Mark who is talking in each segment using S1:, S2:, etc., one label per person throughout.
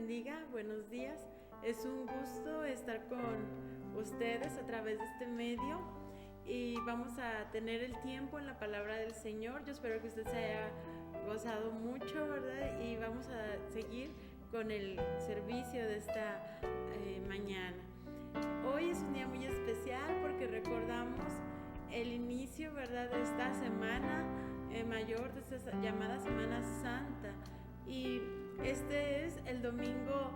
S1: bendiga, buenos días. Es un gusto estar con ustedes a través de este medio y vamos a tener el tiempo en la palabra del Señor. Yo espero que usted se haya gozado mucho, ¿verdad? Y vamos a seguir con el servicio de esta mañana. Hoy es un día muy especial porque recordamos el inicio, ¿verdad?, de esta semana mayor, de esta llamada Semana Santa. Y este es el domingo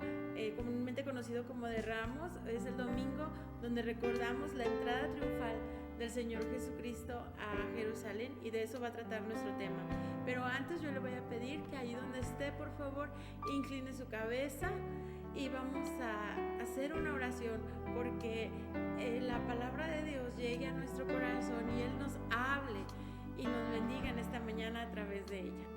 S1: comúnmente conocido como de Ramos. Es el domingo donde recordamos la entrada triunfal del Señor Jesucristo a Jerusalén, y de eso va a tratar nuestro tema. Pero antes yo le voy a pedir que ahí donde esté, por favor, incline su cabeza y vamos a hacer una oración porque la palabra de Dios llegue a nuestro corazón y Él nos hable y nos bendiga en esta mañana a través de ella.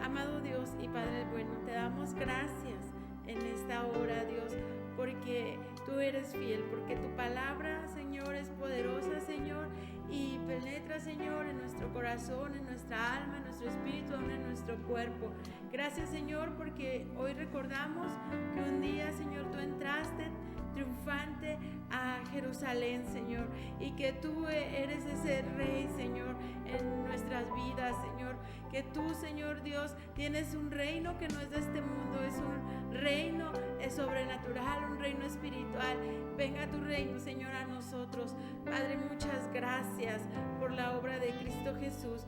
S1: Amado Dios y Padre bueno, te damos gracias en esta hora, Dios, porque tú eres fiel, porque tu palabra, Señor, es poderosa, Señor, y penetra, Señor, en nuestro corazón, en nuestra alma, en nuestro espíritu, aún en nuestro cuerpo. Gracias, Señor, porque hoy recordamos que un día, Señor, tú entraste triunfante a Jerusalén, Señor, y que tú eres ese Rey, Señor, en nuestras vidas, Señor, que tú, Señor Dios, tienes un reino que no es de este mundo, es un reino sobrenatural, un reino espiritual. Venga tu reino, Señor, a nosotros. Padre, muchas gracias por la obra de Cristo Jesús.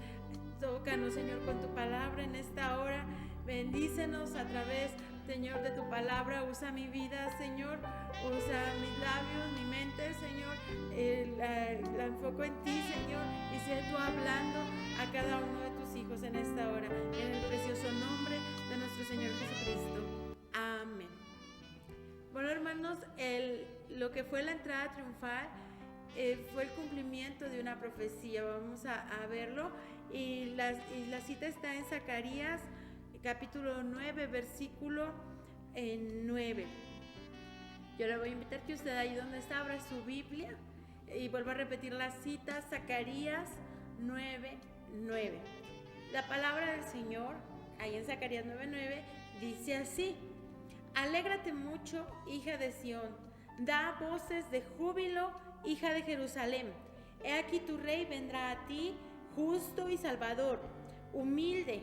S1: Tócanos, Señor, con tu palabra en esta hora. Bendícenos a través, Señor, de tu palabra. Usa mi vida, Señor. Usa mis labios, mi mente, Señor. La enfoco en ti, Señor. Y sé tú hablando a cada uno de tus hijos en esta hora. En el precioso nombre de nuestro Señor Jesucristo. Amén. Bueno, hermanos, lo que fue la entrada triunfal fue el cumplimiento de una profecía. Vamos a verlo. Y la cita está en Zacarías capítulo 9, versículo 9. Yo le voy a invitar que usted ahí donde está abra su Biblia y vuelva a repetir la cita, Zacarías 9, 9. La palabra del Señor, ahí en Zacarías 9, 9, dice así: Alégrate mucho, hija de Sión, da voces de júbilo, hija de Jerusalén. He aquí tu rey vendrá a ti, justo y salvador, humilde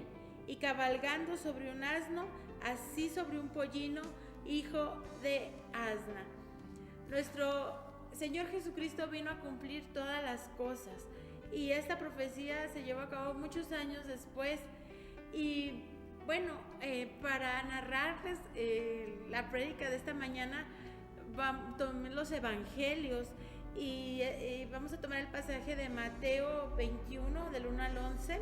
S1: y cabalgando sobre un asno, así sobre un pollino, hijo de asna. Nuestro Señor Jesucristo vino a cumplir todas las cosas, y esta profecía se llevó a cabo muchos años después. Y bueno, para narrarles la prédica de esta mañana, tomé los evangelios y vamos a tomar el pasaje de Mateo 21 del 1 al 11,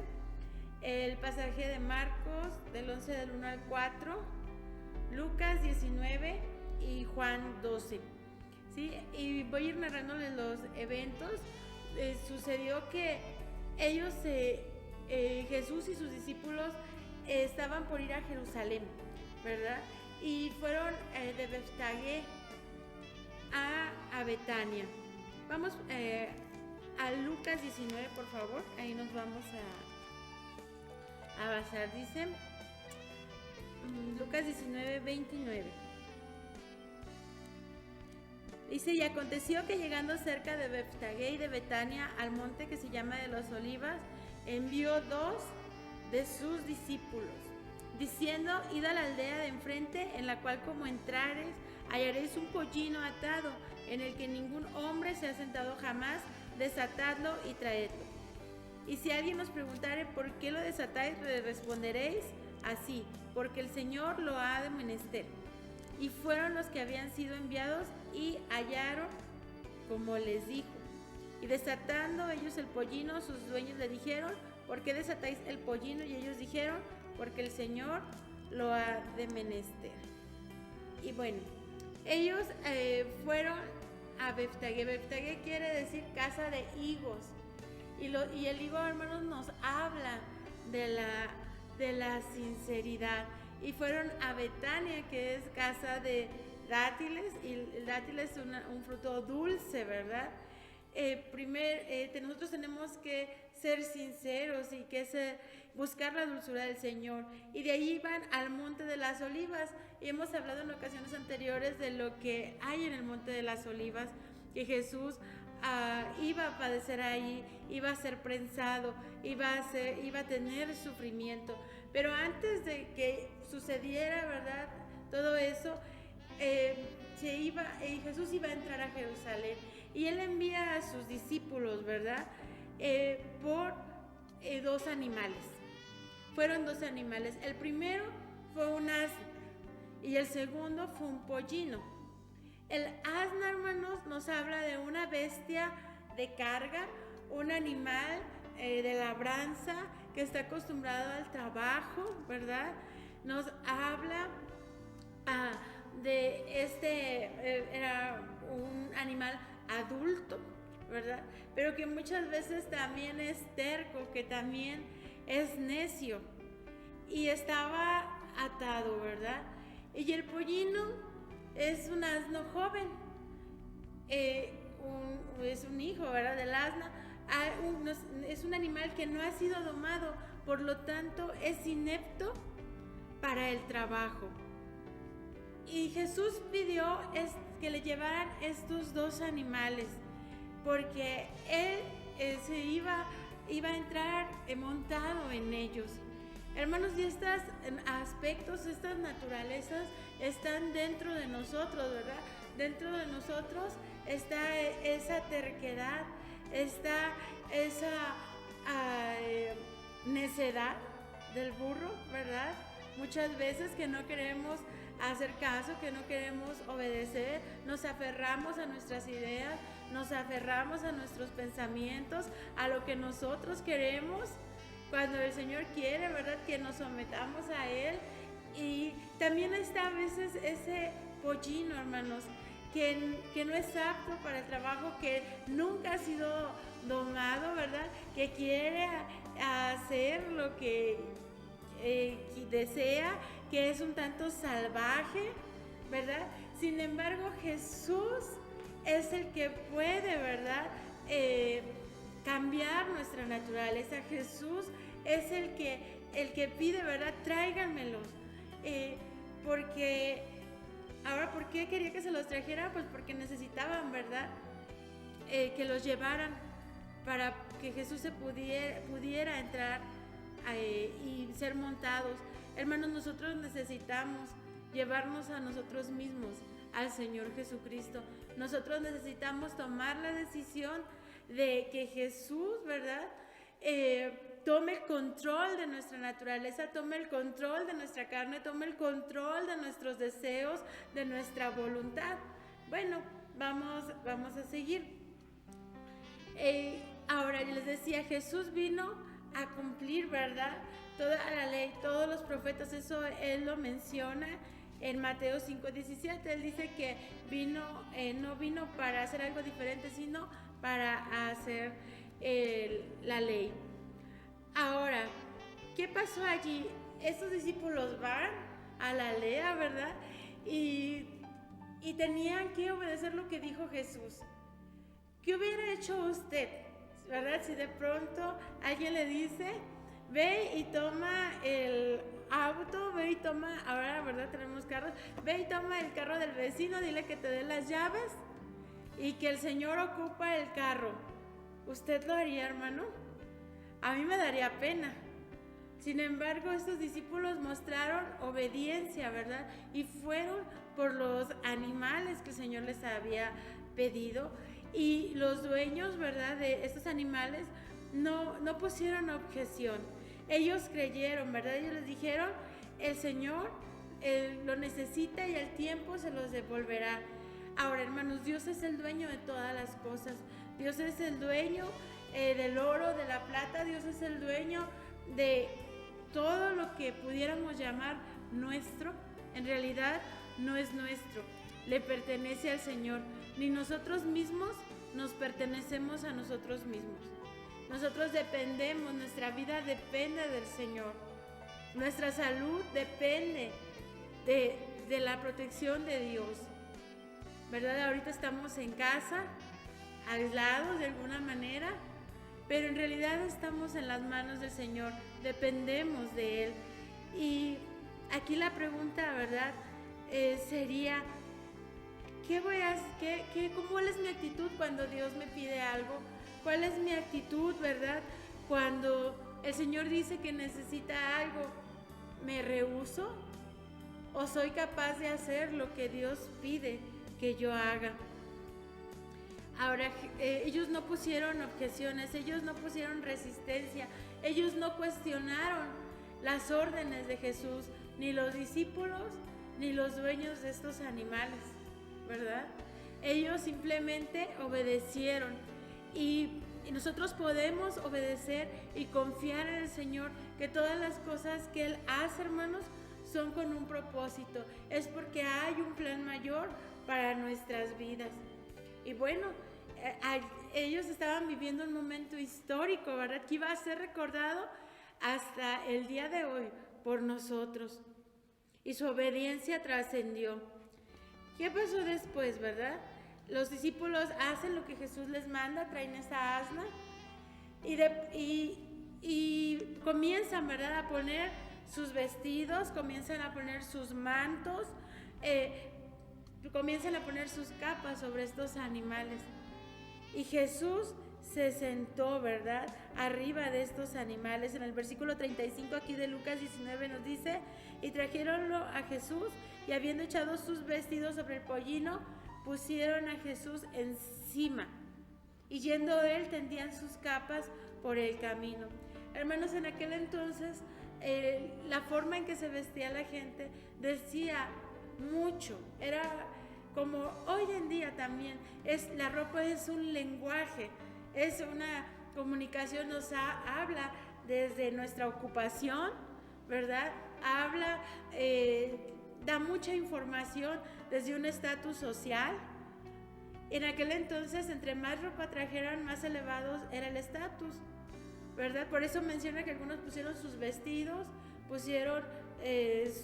S1: el pasaje de Marcos del 11 del 1 al 4, Lucas 19 y Juan 12. ¿Sí? Y voy a ir narrándoles los eventos. Sucedió que ellos, Jesús y sus discípulos, estaban por ir a Jerusalén, ¿verdad? Y fueron de Betfagé a Betania. Vamos a Lucas 19, por favor. Ahí nos vamos a basar. Dice Lucas 19, 29. Dice: y aconteció que llegando cerca de Betfagé y de Betania, al monte que se llama de los Olivas, envió dos de sus discípulos, diciendo: id a la aldea de enfrente, en la cual como entrareis, hallaréis un pollino atado, en el que ningún hombre se ha sentado jamás. Desatadlo y traedlo. Y si alguien os preguntare por qué lo desatáis, le responderéis así: porque el Señor lo ha de menester. Y fueron los que habían sido enviados y hallaron como les dijo. Y desatando ellos el pollino, sus dueños le dijeron: ¿por qué desatáis el pollino? Y ellos dijeron: porque el Señor lo ha de menester. Y bueno, ellos fueron a Betfagé. Betfagé quiere decir casa de higos. Y el higo, hermanos, nos habla de la sinceridad. Y fueron a Betania, que es casa de dátiles, y el dátil es un fruto dulce, ¿verdad? Nosotros tenemos que ser sinceros y buscar la dulzura del Señor. Y de ahí iban al Monte de las Olivas. Y hemos hablado en ocasiones anteriores de lo que hay en el Monte de las Olivas, que Jesús iba a padecer ahí, iba a ser prensado, iba a tener sufrimiento. Pero antes de que sucediera, ¿verdad?, todo eso, Jesús iba a entrar a Jerusalén, y él envía a sus discípulos, ¿verdad?, por 2 animales. Fueron 2 animales. El primero fue un asno y el segundo fue un pollino. El asno, hermanos, nos habla de una bestia de carga, un animal de labranza que está acostumbrado al trabajo, ¿verdad? Nos habla era un animal adulto, ¿verdad? Pero que muchas veces también es terco, que también es necio, y estaba atado, ¿verdad? Y el pollino es un asno joven, es un hijo, ¿verdad?, del asno. Es un animal que no ha sido domado, por lo tanto es inepto para el trabajo. Y Jesús pidió que le llevaran estos 2 animales, porque él iba a entrar montado en ellos. Hermanos, y estos aspectos, estas naturalezas están dentro de nosotros, ¿verdad? Dentro de nosotros está esa terquedad, está esa necedad del burro, ¿verdad? Muchas veces que no queremos hacer caso, que no queremos obedecer, nos aferramos a nuestras ideas, nos aferramos a nuestros pensamientos, a lo que nosotros queremos, cuando el Señor quiere, ¿verdad?, que nos sometamos a Él. Y también está a veces ese pollino, hermanos, que no es apto para el trabajo, que nunca ha sido domado, ¿verdad?, que quiere hacer lo que desea, que es un tanto salvaje, ¿verdad? Sin embargo, Jesús es el que puede, ¿verdad?, cambiar nuestra naturaleza. Jesús es el que pide, ¿verdad?, tráiganmelos. Porque ahora, ¿por qué quería que se los trajera? Pues porque necesitaban, ¿verdad?, que los llevaran para que Jesús pudiera entrar y ser montados. Hermanos, nosotros necesitamos llevarnos a nosotros mismos al Señor Jesucristo. Nosotros necesitamos tomar la decisión de que Jesús, ¿verdad?, tome el control de nuestra naturaleza, tome el control de nuestra carne, tome el control de nuestros deseos, de nuestra voluntad. Bueno, vamos a seguir. Ahora, yo les decía, Jesús vino a cumplir, ¿verdad?, toda la ley, todos los profetas. Eso Él lo menciona en Mateo 5:17. Él dice que no vino para hacer algo diferente, sino para hacer la ley. Ahora, ¿qué pasó allí? Estos discípulos van a la aldea, ¿verdad?, y tenían que obedecer lo que dijo Jesús. ¿Qué hubiera hecho usted, verdad, si de pronto alguien le dice: ve y toma el auto, ve y toma, ahora, ¿verdad?, tenemos carros, ve y toma el carro del vecino, dile que te dé las llaves y que el Señor ocupa el carro? ¿Usted lo haría, hermano? A mí me daría pena. Sin embargo, estos discípulos mostraron obediencia, ¿verdad?, y fueron por los animales que el Señor les había pedido. Y los dueños, ¿verdad?, de estos animales no pusieron objeción. Ellos creyeron, ¿verdad? Ellos les dijeron: el Señor lo necesita y al tiempo se los devolverá. Ahora, hermanos, Dios es el dueño de todas las cosas. Dios es el dueño del oro, de la plata. Dios es el dueño de todo lo que pudiéramos llamar nuestro. En realidad no es nuestro, le pertenece al Señor. Ni nosotros mismos nos pertenecemos a nosotros mismos. Nosotros dependemos, nuestra vida depende del Señor. Nuestra salud depende de la protección de Dios, ¿verdad? Ahorita estamos en casa, aislados de alguna manera, pero en realidad estamos en las manos del Señor. dependemos de Él. Y aquí la pregunta, ¿verdad? Sería, ¿cuál es mi actitud cuando Dios me pide algo? ¿Cuál es mi actitud, verdad? Cuando el Señor dice que necesita algo, ¿me rehúso? ¿O soy capaz de hacer lo que Dios pide que yo haga? Ahora, ellos no pusieron objeciones, ellos no pusieron resistencia, ellos no cuestionaron las órdenes de Jesús, ni los discípulos, ni los dueños de estos animales, ¿verdad? Ellos simplemente obedecieron y nosotros podemos obedecer y confiar en el Señor, que todas las cosas que Él hace, hermanos, son con un propósito, es porque hay un plan mayor para nuestras vidas. Y bueno, ellos estaban viviendo un momento histórico, ¿verdad? Que iba a ser recordado hasta el día de hoy por nosotros. Y su obediencia trascendió. ¿Qué pasó después, verdad? Los discípulos hacen lo que Jesús les manda, traen esa asna y comienzan, ¿verdad?, a poner sus vestidos, comienzan a poner sus mantos, comienzan a poner sus capas sobre estos animales. Y Jesús se sentó, ¿verdad?, arriba de estos animales. En el versículo 35 aquí de Lucas 19 nos dice: y trajeronlo a Jesús, y habiendo echado sus vestidos sobre el pollino, pusieron a Jesús encima, y yendo él tendían sus capas por el camino. Hermanos, en aquel entonces la forma en que se vestía la gente decía mucho. Era como hoy en día también, la ropa es un lenguaje, es una comunicación, nos habla desde nuestra ocupación, ¿verdad? Habla, da mucha información desde un estatus social. En aquel entonces, entre más ropa trajeran, más elevados era el estatus, ¿verdad? Por eso menciona que algunos pusieron sus vestidos, pusieron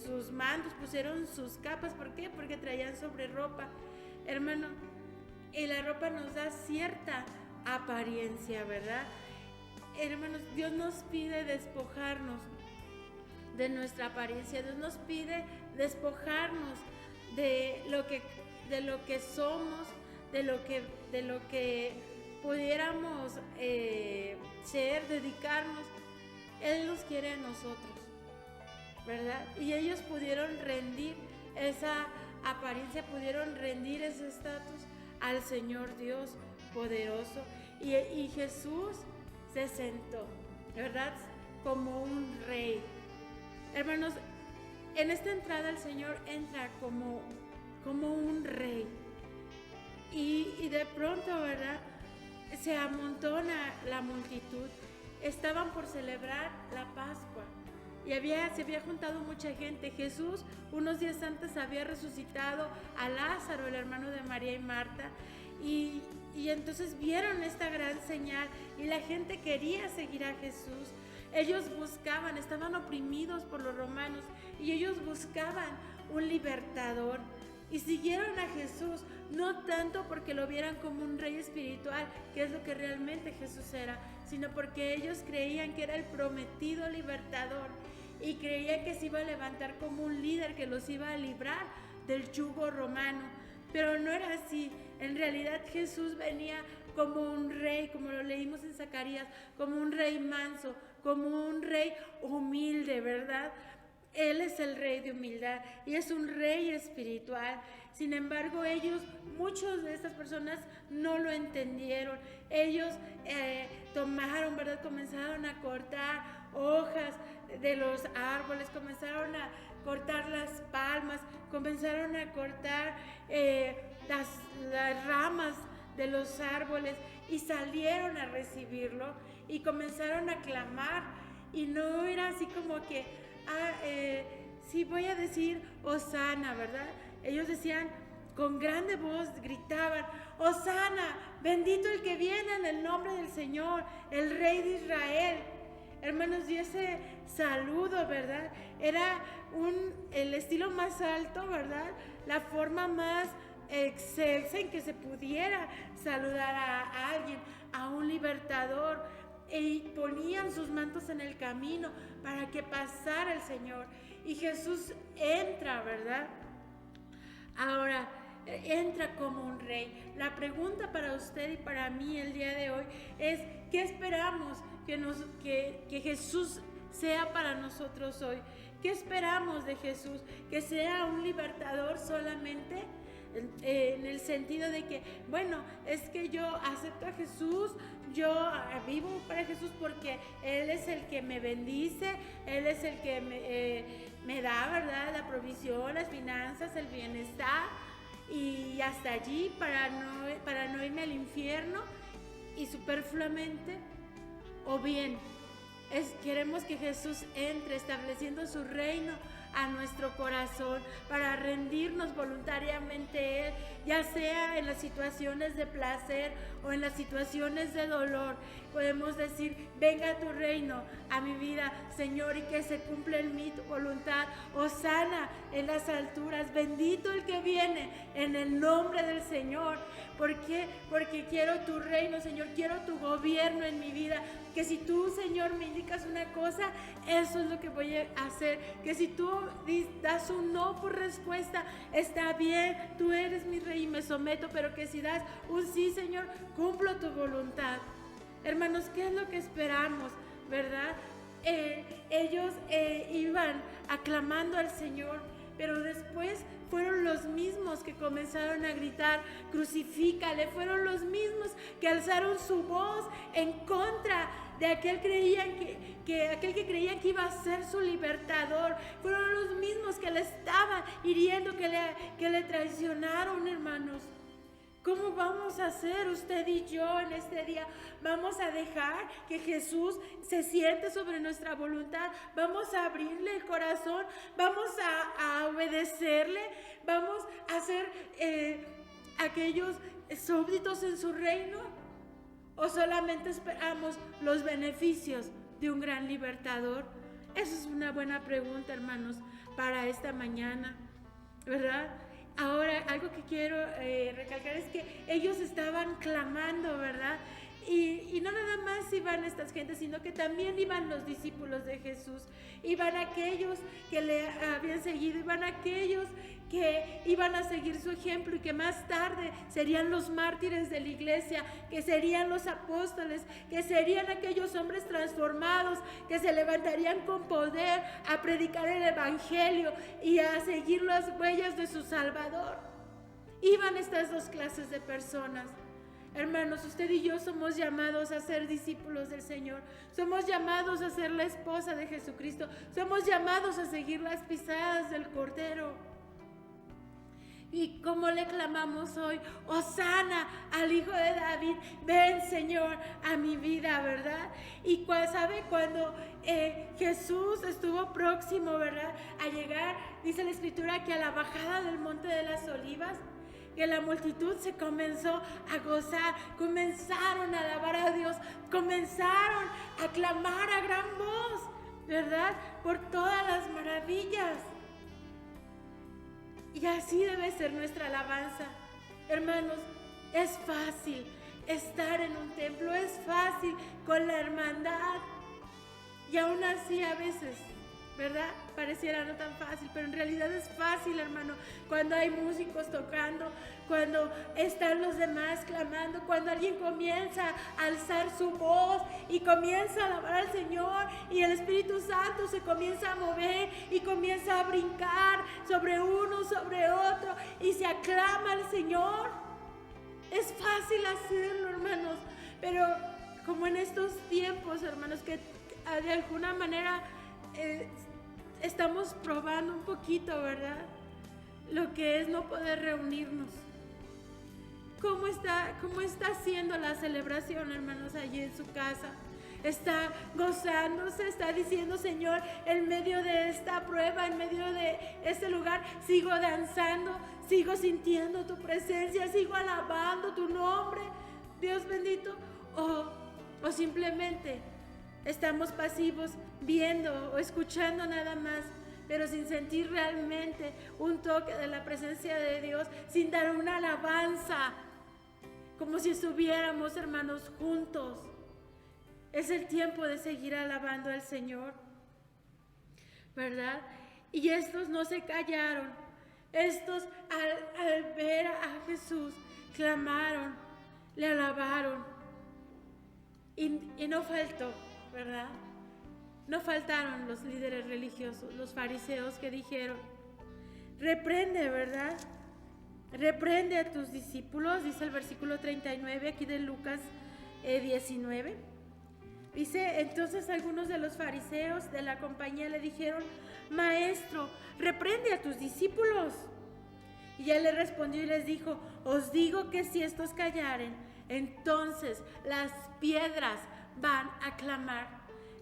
S1: sus mantos, pusieron sus capas. ¿Por qué? Porque traían sobre ropa, hermano. Y la ropa nos da cierta apariencia, ¿verdad? Hermanos, Dios nos pide despojarnos de nuestra apariencia. Dios nos pide despojarnos de lo que somos, de lo que pudiéramos ser, dedicarnos. Él nos quiere a nosotros, ¿verdad? Y ellos pudieron rendir esa apariencia, pudieron rendir ese estatus al Señor Dios poderoso. Y Jesús se sentó, ¿verdad?, como un rey. Hermanos, en esta entrada el Señor entra como un rey. Y de pronto, ¿verdad?, se amontona la multitud. Estaban por celebrar la Pascua y se había juntado mucha gente. Jesús, unos días antes, había resucitado a Lázaro, el hermano de María y Marta, y entonces vieron esta gran señal y la gente quería seguir a Jesús. Ellos buscaban, estaban oprimidos por los romanos y ellos buscaban un libertador. Y siguieron a Jesús, no tanto porque lo vieran como un rey espiritual, que es lo que realmente Jesús era, sino porque ellos creían que era el prometido libertador y creían que se iba a levantar como un líder que los iba a librar del yugo romano. Pero no era así. En realidad Jesús venía como un rey, como lo leímos en Zacarías, como un rey manso, como un rey humilde, ¿verdad? Él es el rey de humildad y es un rey espiritual. Sin embargo, muchos de estas personas no lo entendieron. Ellos tomaron, ¿verdad?, comenzaron a cortar hojas de los árboles, comenzaron a cortar las palmas, comenzaron a cortar las ramas de los árboles y salieron a recibirlo y comenzaron a clamar. Y no era así como que sí, voy a decir Hosana, ¿verdad? Ellos decían, con grande voz gritaban, Hosana, bendito el que viene en el nombre del Señor, el Rey de Israel. Hermanos, y ese saludo, ¿verdad?, era el estilo más alto, ¿verdad?, la forma más excelsa en que se pudiera saludar a alguien, a un libertador. y ponían sus mantos en el camino para que pasara el Señor. Y Jesús entra, ¿verdad? Ahora, entra como un rey. La pregunta para usted y para mí el día de hoy es: ¿qué esperamos que Jesús sea para nosotros hoy? ¿Qué esperamos de Jesús? ¿Que sea un libertador solamente? En el sentido de que, bueno, es que yo acepto a Jesús, yo vivo para Jesús porque Él es el que me bendice, Él es el que me da, ¿verdad?, la provisión, las finanzas, el bienestar, y hasta allí para no irme al infierno y superfluamente. O bien queremos que Jesús entre estableciendo su reino a nuestro corazón para rendirnos voluntariamente a Él, ya sea en las situaciones de placer o en las situaciones de dolor. Podemos decir: venga tu reino a mi vida, Señor, y que se cumpla en mí tu voluntad. Hosana en las alturas, bendito el que viene en el nombre del Señor. ¿Por qué? Porque quiero tu reino, Señor, quiero tu gobierno en mi vida. Que si tú, Señor, me indicas una cosa, eso es lo que voy a hacer. Que si tú das un no por respuesta, está bien, tú eres mi rey y me someto. Pero que si das un sí, Señor, cumplo tu voluntad. Hermanos, ¿qué es lo que esperamos, verdad? Ellos iban aclamando al Señor, pero después fueron los mismos que comenzaron a gritar: crucifícale. Fueron los mismos que alzaron su voz en contra de aquel que creían que iba a ser su libertador. Fueron los mismos que le estaban hiriendo, que le traicionaron, hermanos. ¿Cómo vamos a hacer usted y yo en este día? ¿Vamos a dejar que Jesús se siente sobre nuestra voluntad? ¿Vamos a abrirle el corazón? ¿Vamos a obedecerle? ¿Vamos a ser aquellos súbditos en su reino? ¿O solamente esperamos los beneficios de un gran libertador? Esa es una buena pregunta, hermanos, para esta mañana, ¿verdad? Ahora, algo que quiero recalcar es que ellos estaban clamando, ¿verdad? Y no nada más iban estas gentes, sino que también iban los discípulos de Jesús. Iban aquellos que le habían seguido, iban aquellos que iban a seguir su ejemplo y que más tarde serían los mártires de la iglesia, que serían los apóstoles, que serían aquellos hombres transformados, que se levantarían con poder a predicar el evangelio y a seguir las huellas de su Salvador. Iban estas dos clases de personas. Hermanos, usted y yo somos llamados a ser discípulos del Señor. Somos llamados a ser la esposa de Jesucristo. Somos llamados a seguir las pisadas del Cordero. Y como le clamamos hoy: Hosana al Hijo de David, ven, Señor, a mi vida, ¿verdad? Y ¿sabe? Cuando Jesús estuvo próximo, ¿verdad?, a llegar, dice la Escritura que a la bajada del Monte de las Olivas, que la multitud se comenzó a gozar, comenzaron a alabar a Dios, comenzaron a clamar a gran voz, ¿verdad?, por todas las maravillas. Y así debe ser nuestra alabanza. Hermanos, es fácil estar en un templo, es fácil con la hermandad. Y aún así a veces, ¿verdad?, pareciera no tan fácil, pero en realidad es fácil, hermano, cuando hay músicos tocando, cuando están los demás clamando, cuando alguien comienza a alzar su voz y comienza a alabar al Señor y el Espíritu Santo se comienza a mover y comienza a brincar sobre uno, sobre otro y se aclama al Señor. Es fácil hacerlo, hermanos, pero como en estos tiempos, hermanos, que de alguna manera estamos probando un poquito, ¿verdad?, lo que es no poder reunirnos. ¿Cómo está haciendo la celebración, hermanos, allí en su casa? Está gozándose, está diciendo: Señor, en medio de esta prueba, en medio de este lugar, sigo danzando, sigo sintiendo tu presencia, sigo alabando tu nombre, Dios bendito. O simplemente estamos pasivos, viendo o escuchando nada más, pero sin sentir realmente un toque de la presencia de Dios, sin dar una alabanza, como si estuviéramos, hermanos, juntos. Es el tiempo de seguir alabando al Señor, ¿verdad? Y estos no se callaron. Estos al ver a Jesús clamaron, le alabaron. Y no faltó, ¿verdad? No faltaron los líderes religiosos, los fariseos que dijeron, reprende, ¿verdad? Reprende a tus discípulos, dice el versículo 39 aquí de Lucas 19. Dice, entonces algunos de los fariseos de la compañía le dijeron, Maestro, reprende a tus discípulos. Y él le respondió y les dijo, os digo que si estos callaren, entonces las piedras van a clamar.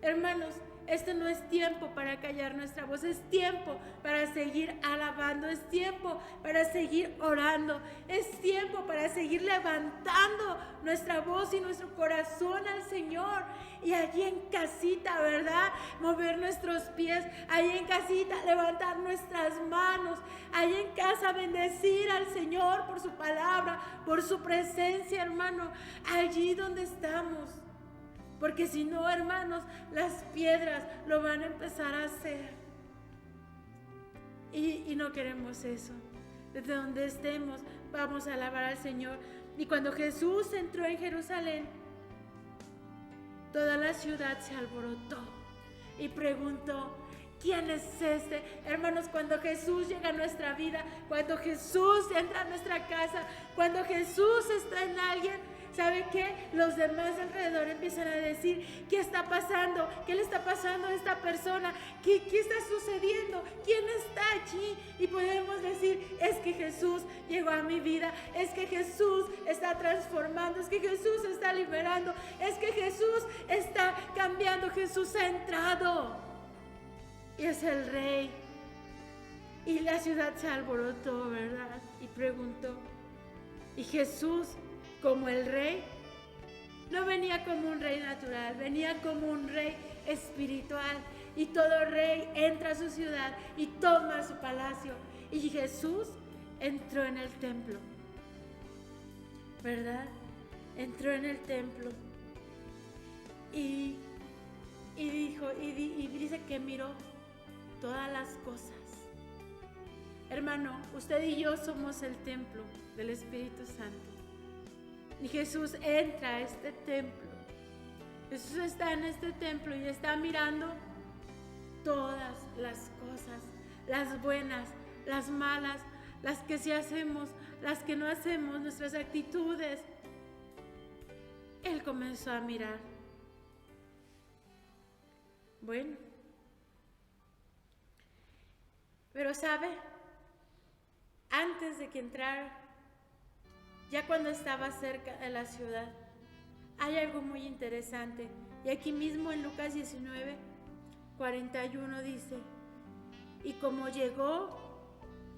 S1: Hermanos, este no es tiempo para callar nuestra voz, es tiempo para seguir alabando, es tiempo para seguir orando, es tiempo para seguir levantando nuestra voz y nuestro corazón al Señor. Y allí en casita, ¿verdad? Mover nuestros pies, allí en casita levantar nuestras manos, allí en casa bendecir al Señor por su palabra, por su presencia, hermano, allí donde estamos. Porque si no, hermanos, las piedras lo van a empezar a hacer. Y no queremos eso. Desde donde estemos, vamos a alabar al Señor. Y cuando Jesús entró en Jerusalén, toda la ciudad se alborotó y preguntó, ¿quién es este? Hermanos, cuando Jesús llega a nuestra vida, cuando Jesús entra a nuestra casa, cuando Jesús está en alguien, ¿sabe qué? Los demás alrededor empiezan a decir, ¿qué está pasando? ¿Qué le está pasando a esta persona? ¿Qué está sucediendo? ¿Quién está allí? Y podemos decir, es que Jesús llegó a mi vida, es que Jesús está transformando, es que Jesús está liberando, es que Jesús está cambiando, Jesús ha entrado. Y es el Rey. Y la ciudad se alborotó, ¿verdad? Y preguntó, ¿y Jesús como el Rey? No venía como un rey natural, venía como un rey espiritual. Y todo rey entra a su ciudad y toma su palacio. Y Jesús entró en el templo, ¿verdad? Entró en el templo y dijo, y dice que miró todas las cosas. Hermano, usted y yo somos el templo del Espíritu Santo. Y Jesús entra a este templo. Jesús está en este templo y está mirando todas las cosas, las buenas, las malas, las que sí hacemos, las que no hacemos, nuestras actitudes. Él comenzó a mirar. Bueno, pero ¿sabe? Antes de que entrara, ya cuando estaba cerca de la ciudad, hay algo muy interesante. Y aquí mismo en Lucas 19, 41 dice, y como llegó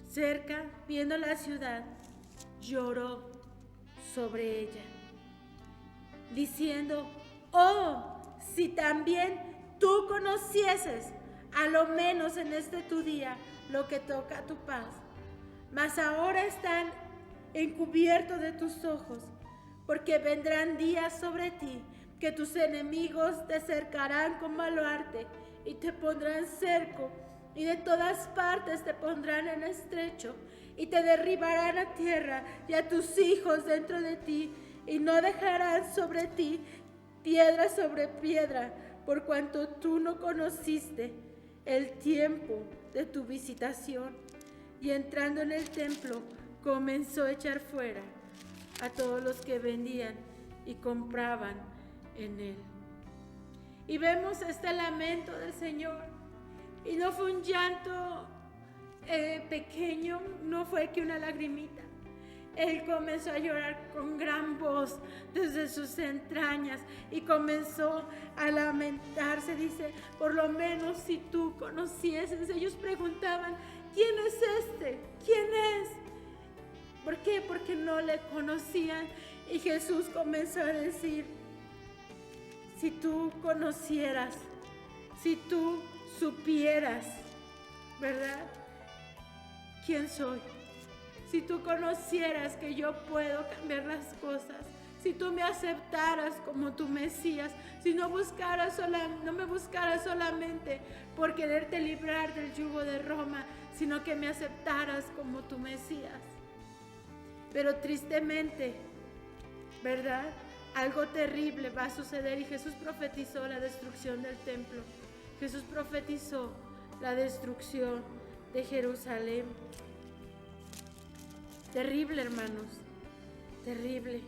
S1: cerca, viendo la ciudad, lloró sobre ella, diciendo, oh, si también tú conocieses, a lo menos en este tu día, lo que toca a tu paz, mas ahora están encubiertos de tus ojos, porque vendrán días sobre ti, que tus enemigos te cercarán con baluarte y te pondrán cerco, y de todas partes te pondrán en estrecho, y te derribarán a tierra y a tus hijos dentro de ti, y no dejarán sobre ti piedra sobre piedra, por cuanto tú no conociste el tiempo de tu visitación. Y entrando en el templo, comenzó a echar fuera a todos los que vendían y compraban en él. Y vemos este lamento del Señor. Y no fue un llanto pequeño, no fue que una lagrimita. Él comenzó a llorar con gran voz desde sus entrañas y comenzó a lamentarse. Dice, por lo menos si tú conocieses. Ellos preguntaban, ¿quién es este? ¿Quién es? ¿Por qué? Porque no le conocían. Y Jesús comenzó a decir, si tú conocieras, si tú supieras, ¿verdad? ¿Quién soy? Si tú conocieras que yo puedo cambiar las cosas, si tú me aceptaras como tu Mesías, si no me buscaras solamente por quererte librar del yugo de Roma, sino que me aceptaras como tu Mesías. Pero tristemente, ¿verdad? Algo terrible va a suceder y Jesús profetizó la destrucción del templo. Jesús profetizó la destrucción de Jerusalén. Terrible, hermanos, terrible.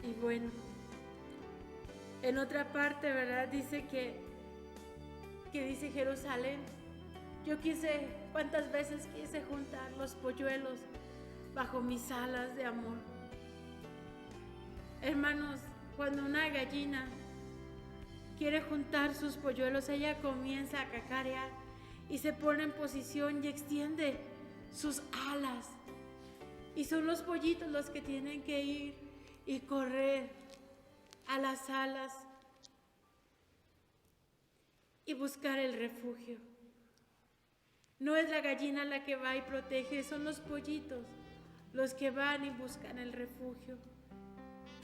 S1: Y bueno, en otra parte, ¿verdad? Dice que dice Jerusalén. ¿Cuántas veces quise juntar los polluelos bajo mis alas de amor? Hermanos, cuando una gallina quiere juntar sus polluelos, ella comienza a cacarear y se pone en posición y extiende sus alas. Y son los pollitos los que tienen que ir y correr a las alas y buscar el refugio. No es la gallina la que va y protege, son los pollitos los que van y buscan el refugio.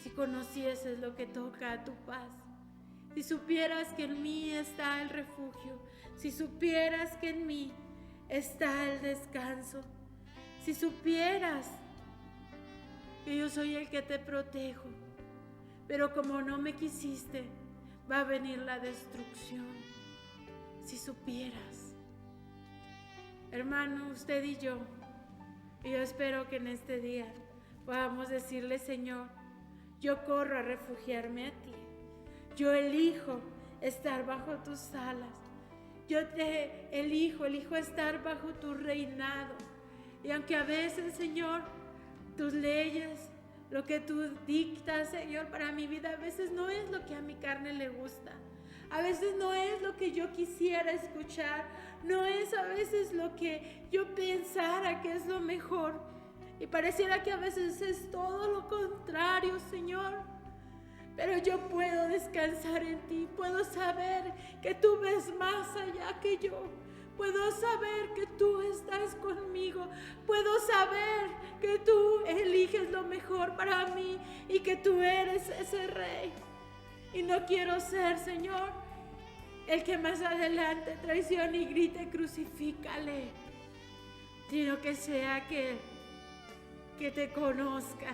S1: Si conocieses lo que toca a tu paz, si supieras que en mí está el refugio, si supieras que en mí está el descanso, si supieras que yo soy el que te protejo, pero como no me quisiste, va a venir la destrucción. Si supieras. Hermano, usted y yo espero que en este día podamos decirle: Señor, yo corro a refugiarme a ti. Yo elijo estar bajo tus alas. Yo te elijo estar bajo tu reinado. Y aunque a veces, Señor, tus leyes, lo que tú dictas, Señor, para mi vida, a veces no es lo que a mi carne le gusta. A veces no es lo que yo quisiera escuchar. No es a veces lo que yo pensara que es lo mejor. Y pareciera que a veces es todo lo contrario, Señor. Pero yo puedo descansar en ti. Puedo saber que tú ves más allá que yo. Puedo saber que tú estás conmigo. Puedo saber que tú eliges lo mejor para mí y que tú eres ese rey. Y no quiero ser, Señor, el que más adelante traicione y grite: crucifícale. Sino que sea que te conozca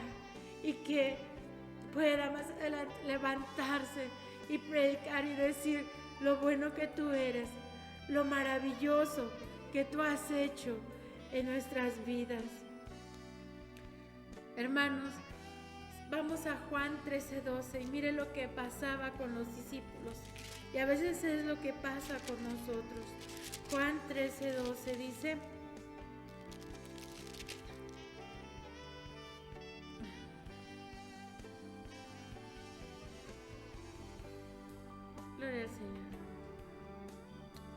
S1: y que pueda más adelante levantarse y predicar y decir lo bueno que tú eres, lo maravilloso que tú has hecho en nuestras vidas. Hermanos, vamos a Juan 13:12 y mire lo que pasaba con los discípulos. Y a veces es lo que pasa con nosotros. Juan 13:12 dice: Gloria al Señor.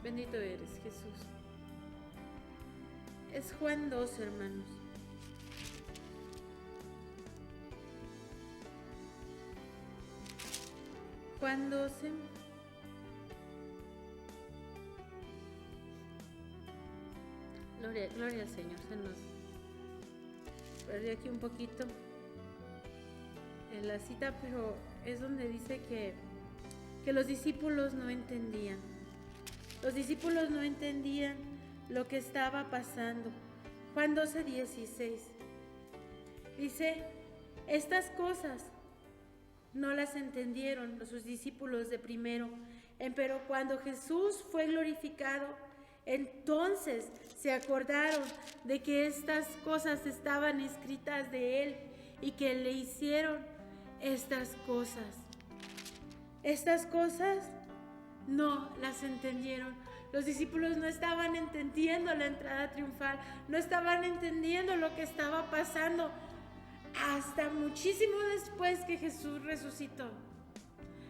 S1: Bendito eres, Jesús. Es Juan 2, hermanos. Juan 12. Gloria al Señor. Se nos perdió aquí un poquito en la cita, pero es donde dice que los discípulos no entendían. Los discípulos no entendían lo que estaba pasando. Juan 12:16 dice: estas cosas no las entendieron sus discípulos de primero, pero cuando Jesús fue glorificado, entonces se acordaron de que estas cosas estaban escritas de él y que le hicieron estas cosas. Estas cosas no las entendieron. Los discípulos no estaban entendiendo la entrada triunfal, no estaban entendiendo lo que estaba pasando hasta muchísimo después que Jesús resucitó.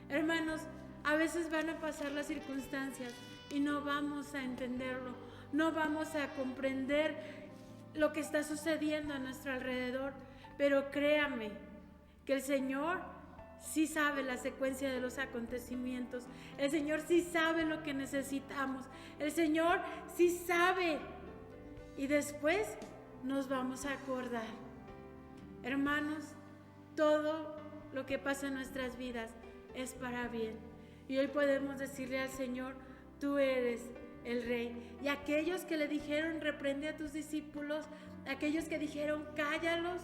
S1: Hermanos, a veces van a pasar las circunstancias y no vamos a entenderlo, no vamos a comprender lo que está sucediendo a nuestro alrededor, pero créame que el Señor sí sabe la secuencia de los acontecimientos. El Señor sí sabe lo que necesitamos. El Señor sí sabe. Y después nos vamos a acordar. Hermanos, todo lo que pasa en nuestras vidas es para bien. Y hoy podemos decirle al Señor, tú eres el Rey. Y aquellos que le dijeron, reprende a tus discípulos, aquellos que dijeron, cállalos,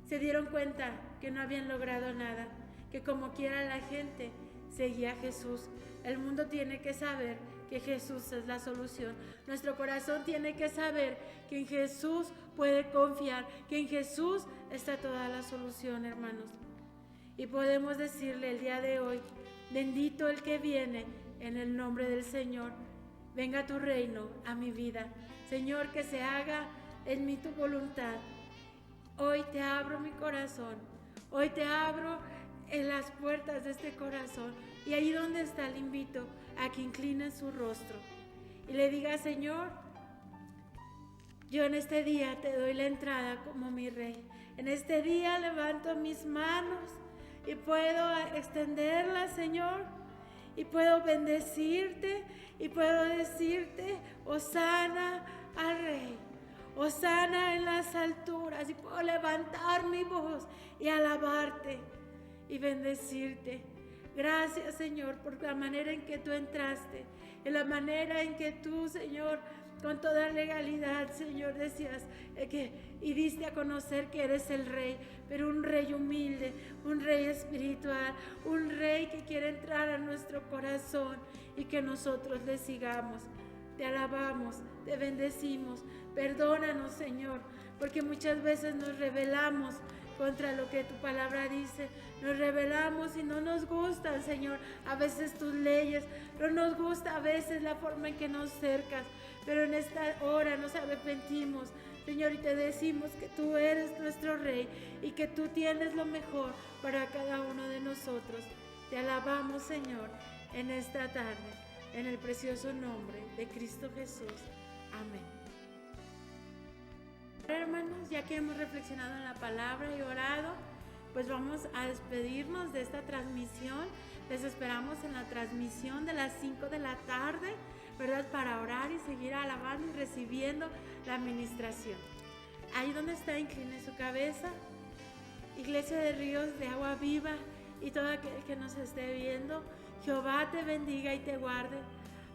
S1: se dieron cuenta que no habían logrado nada, que como quiera la gente seguía a Jesús. El mundo tiene que saber que Jesús es la solución. Nuestro corazón tiene que saber que en Jesús puede confiar, que en Jesús está toda la solución, hermanos. Y podemos decirle el día de hoy, bendito el que viene en el nombre del Señor. Venga tu reino a mi vida. Señor, que se haga en mí tu voluntad. Hoy te abro mi corazón. Hoy te abro en las puertas de este corazón. Y ahí donde está, le invito a que incline su rostro y le diga, Señor, yo en este día te doy la entrada como mi Rey. En este día levanto mis manos y puedo extenderlas, Señor, y puedo bendecirte y puedo decirte, hosana al Rey, hosana en las alturas, y puedo levantar mi voz y alabarte y bendecirte. Gracias, Señor, por la manera en que tú entraste, en la manera en que tú, Señor, con toda legalidad, Señor, decías y diste a conocer que eres el Rey, pero un Rey humilde, un Rey espiritual, un Rey que quiere entrar a nuestro corazón y que nosotros le sigamos. Te alabamos, te bendecimos, perdónanos, Señor, porque muchas veces nos rebelamos contra lo que tu palabra dice, nos rebelamos y no nos gustan, Señor, a veces tus leyes, no nos gusta a veces la forma en que nos cercas, pero en esta hora nos arrepentimos, Señor, y te decimos que tú eres nuestro Rey y que tú tienes lo mejor para cada uno de nosotros. Te alabamos, Señor, en esta tarde, en el precioso nombre de Cristo Jesús. Amén. Hermanos, ya que hemos reflexionado en la palabra y orado, pues vamos a despedirnos de esta transmisión. Les esperamos en la transmisión de las 5 de la tarde, ¿verdad? Para orar y seguir alabando y recibiendo la administración. Ahí donde está, incline su cabeza. Iglesia de Ríos de Agua Viva y todo aquel que nos esté viendo, Jehová te bendiga y te guarde.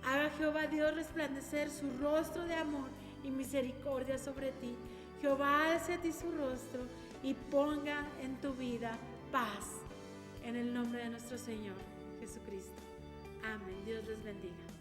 S1: Haga Jehová Dios resplandecer su rostro de amor y misericordia sobre ti. Jehová alce a ti su rostro y ponga en tu vida paz. En el nombre de nuestro Señor Jesucristo. Amén. Dios les bendiga.